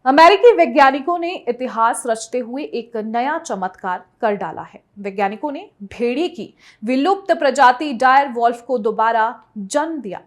अमेरिकी वैज्ञानिकों ने इतिहास रचते हुए एक नया चमत्कार कर डाला है। वैज्ञानिकों ने भेड़िए की विलुप्त प्रजाति डायर वोल्फ को दोबारा जन्म दिया।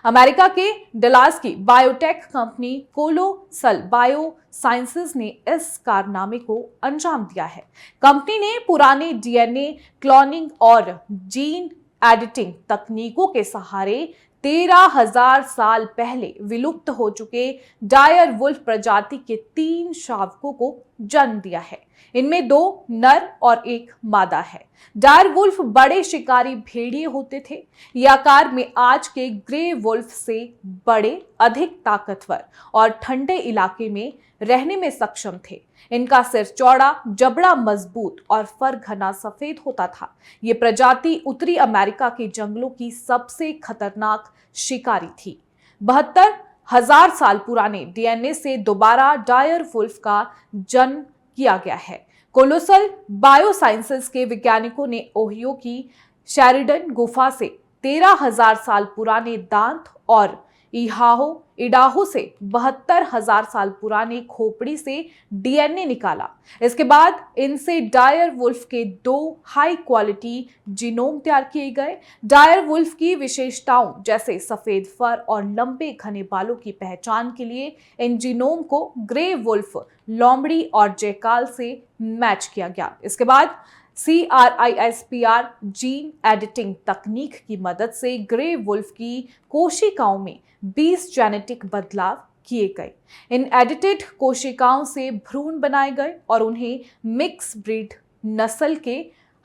अमेरिका के डलास की biotech company colossal bio sciences ने इस कारनामे को अंजाम दिया है। कंपनी ने पुराने डीएनए क्लोनिंग और जीन एडिटिंग तकनीकों के सहारे 13,000 साल पहले विलुप्त हो चुके डायर वुल्फ प्रजाति के 3 शावकों को जन्म दिया है। इनमें 2 नर और 1 मादा है। डायर वुल्फ बड़े शिकारी भेड़िए होते थे। ये आकार में आज के ग्रे वुल्फ से बड़े, अधिक ताकतवर और ठंडे इलाके में रहने में सक्षम थे। इनका सिर चौड़ा, जबड़ा मजबूत और फर घना सफेद होता था। ये प्रजाति उत्तरी अमेरिका के जंगलों की सबसे खतरनाक शिकारी थी। 72,000 साल पुराने डीएनए से दोबारा डायर वुल्फ का जन्म किया गया है। कोलोसल बायोसाइंसेस के वैज्ञानिकों ने ओहियो की शेरिडन गुफा से 13,000 साल पुराने दांत और इडाहो से 72,000 साल पुराने खोपड़ी से डीएनए निकाला। इसके बाद इनसे डायर वुल्फ के 2 हाई क्वालिटी जीनोम तैयार किए गए। डायर वुल्फ की विशेषताओं जैसे सफेद फर और लंबे घने बालों की पहचान के लिए इन जीनोम को ग्रे वुल्फ, लोमड़ी और जैकाल से मैच किया गया। इसके बाद CRISPR जीन एडिटिंग तकनीक की मदद से ग्रे वुल्फ की कोशिकाओं में 20 जेनेटिक बदलाव किए गए। इन एडिटेड कोशिकाओं से भ्रूण बनाए गए और उन्हें मिक्स ब्रीड नस्ल के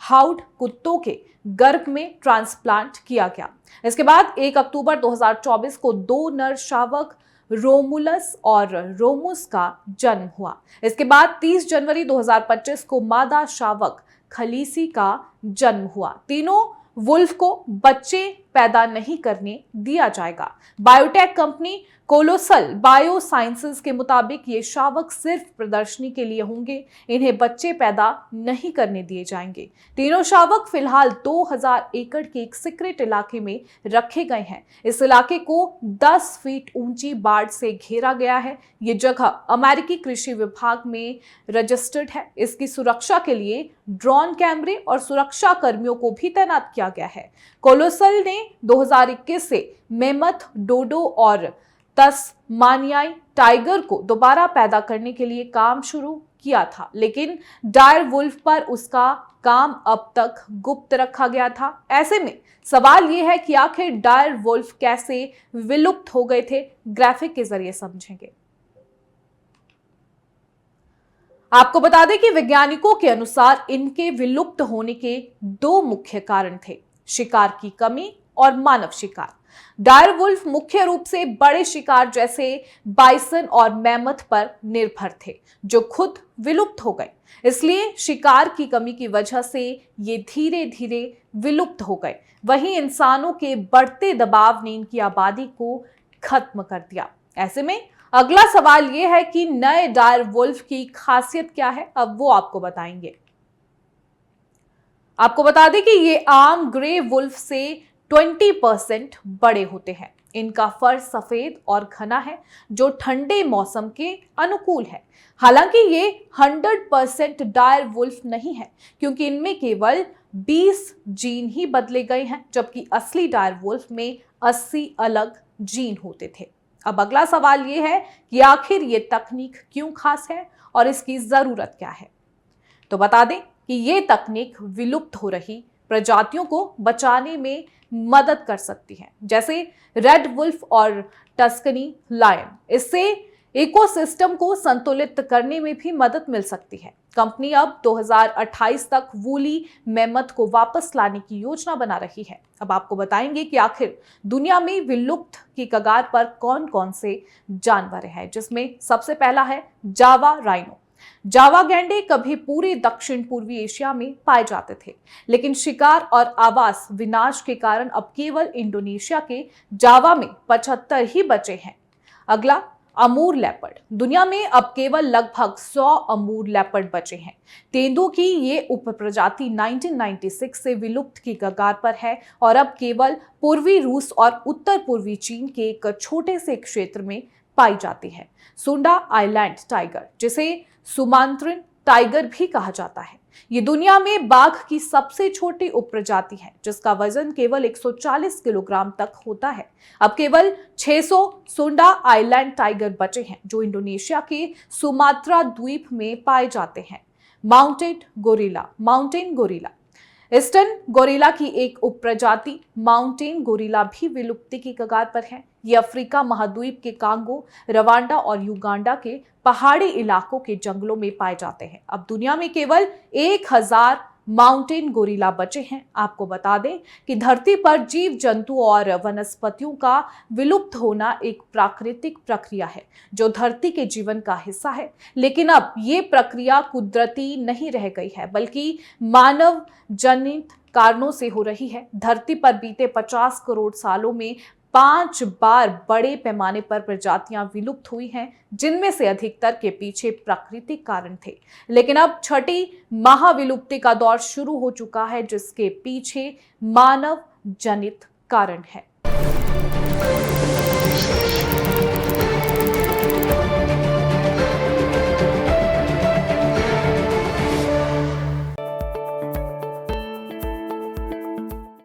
हाउड कुत्तों के गर्भ में ट्रांसप्लांट किया गया। इसके बाद 1 अक्टूबर 2024 को 2 नर शावक रोमुलस और रोमुस का जन्म हुआ। इसके बाद 30 जनवरी 2025 को मादा शावक खलीसी का जन्म हुआ। तीनों वुल्फ को बच्चे पैदा नहीं करने दिया जाएगा। Biotech company colossal bio sciences के मुताबिक ये शावक सिर्फ प्रदर्शनी के लिए होंगे, इन्हें बच्चे पैदा नहीं करने दिए जाएंगे। तीनों शावक फिलहाल 2000 एकड़ के एक सीक्रेट इलाके में रखे गए हैं। इस इलाके को 10 फीट ऊंची बाड़ से घेरा गया है। ये जगह अमेरिकी कृषि विभाग में रजिस्टर्ड है। इसकी सुरक्षा के लिए ड्रोन कैमरे और सुरक्षा कर्मियों को भी तैनात किया गया है। कोलोसल ने 2021 से मेमथ, डोडो और तस्मानियाई टाइगर को दोबारा पैदा करने के लिए काम शुरू किया था, लेकिन डायर वुल्फ पर उसका काम अब तक गुप्त रखा गया था। ऐसे में सवाल यह है कि आखिर डायर वुल्फ कैसे विलुप्त हो गए थे। ग्राफिक के जरिए समझेंगे। आपको बता दें कि वैज्ञानिकों के अनुसार इनके विलुप्त होने के 2 मुख्य कारण थे: शिकार की कमी और मानव शिकार। डायर वुल्फ मुख्य रूप से बड़े शिकार जैसे बाइसन और मैमथ पर निर्भर थे, जो खुद विलुप्त हो गए। इसलिए शिकार की कमी की वजह से ये धीरे धीरे विलुप्त हो गए। वहीं इंसानों के बढ़ते दबाव ने इनकी आबादी को खत्म कर दिया। ऐसे में अगला सवाल यह है कि नए डायर वुल्फ की खासियत क्या है। अब वो आपको बताएंगे। आपको बता दें कि ये आम ग्रे वुल्फ से 20% बड़े होते हैं। इनका फर सफेद और घना है, जो ठंडे मौसम के अनुकूल है। हालांकि ये 100% डायर वुल्फ नहीं है, क्योंकि इनमें केवल 20 जीन ही बदले गए हैं, जबकि असली डायर वुल्फ में 80 अलग जीन होते थे। अब अगला सवाल ये है कि आखिर ये तकनीक क्यों खास है और इसकी जरूरत क्या है। तो बता दें कि ये तकनीक विलुप्त हो रही प्रजातियों को बचाने में मदद कर सकती है, जैसे रेड वुल्फ और टस्कनी लायन। इससे इकोसिस्टम को संतुलित करने में भी मदद मिल सकती है। कंपनी अब 2028 तक वूली मेमथ को वापस लाने की योजना बना रही है। अब आपको बताएंगे कि आखिर दुनिया में विलुप्त की कगार पर कौन कौन से जानवर हैं, जिसमें सबसे पहला है जावा राइनो। जावा गैंडे कभी पूरे दक्षिण पूर्वी एशिया में पाए जाते थे, लेकिन शिकार और आवास विनाश के कारण अब केवल इंडोनेशिया के जावा में 75 ही बचे हैं। अगला अमूर लेपर्ड। दुनिया में अब केवल लगभग 100 अमूर लेपर्ड बचे हैं। तेंदुओं की ये उपप्रजाति 1996 से विलुप्त की कगार पर है और अब केवल पूर्वी रूस और उत्तर पूर्वी चीन के एक छोटे से क्षेत्र में पाई जाती है। सुंडा आइलैंड टाइगर, जिसे सुमात्रान टाइगर भी कहा जाता है, ये दुनिया में बाघ की सबसे छोटी उपप्रजाति है, जिसका वजन केवल 140 किलोग्राम तक होता है। अब केवल 600 सुंडा आइलैंड टाइगर बचे हैं, जो इंडोनेशिया के सुमात्रा द्वीप में पाए जाते हैं। माउंटेन गोरिल्ला ईस्टर्न गोरिल्ला की एक उपप्रजाति माउंटेन गोरिल्ला भी विलुप्ति की कगार पर है। ये अफ्रीका महाद्वीप के कांगो, रवांडा और युगांडा के पहाड़ी इलाकों के जंगलों में पाए जाते हैं। अब दुनिया में केवल 1000 माउंटेन गोरिल्ला बचे हैं। आपको बता दें कि धरती पर जीव जंतु और वनस्पतियों का विलुप्त होना एक प्राकृतिक प्रक्रिया है, जो धरती के जीवन का हिस्सा है। लेकिन अब ये प्रक्रिया कुदरती नहीं रह गई है, बल्कि मानव जनित कारणों से हो रही है। धरती पर बीते 50 करोड़ सालों में 5 बार बड़े पैमाने पर प्रजातियां विलुप्त हुई हैं, जिनमें से अधिकतर के पीछे प्राकृतिक कारण थे। लेकिन अब छठी महाविलुप्ति का दौर शुरू हो चुका है, जिसके पीछे मानव जनित कारण है।